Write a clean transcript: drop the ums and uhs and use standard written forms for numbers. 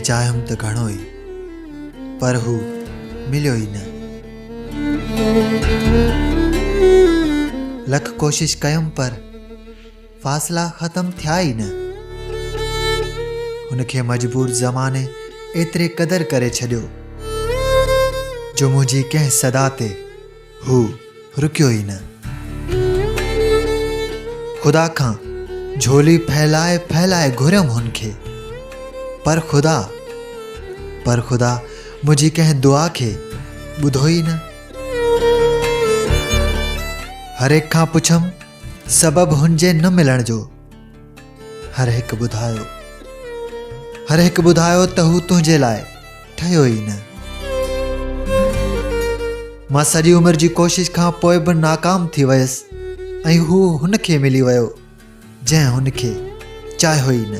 चाहियुमि त घणो ई, पर हू मिलियो ई न। लख कोशिश कयुमि पर फ़ासिला ख़त्म थिया ई न। हुनखे मजबूर ज़माने एतिरे क़दुरु करे छॾियो जो मुंहिंजी कंहिं सदा ते हू रुकियो ई न। ख़ुदा खां झोली फैलाए फैलाए घुरियमि हुनखे, पर ख़ुदा मुंहिंजी कंहिं दुआ खे ॿुधो ई न। हर एक खां पुछम सबबु हुनजे न मिलण जो, हर हिकु ॿुधायो त हू तुंहिंजे लाइ ठहियो ई न। मां सॼी उमिरि जी कोशिश खां पोइ बि नाकाम थी वियसि ऐं हू हुनखे मिली वियो जंहिं हुनखे चाहियो ई न।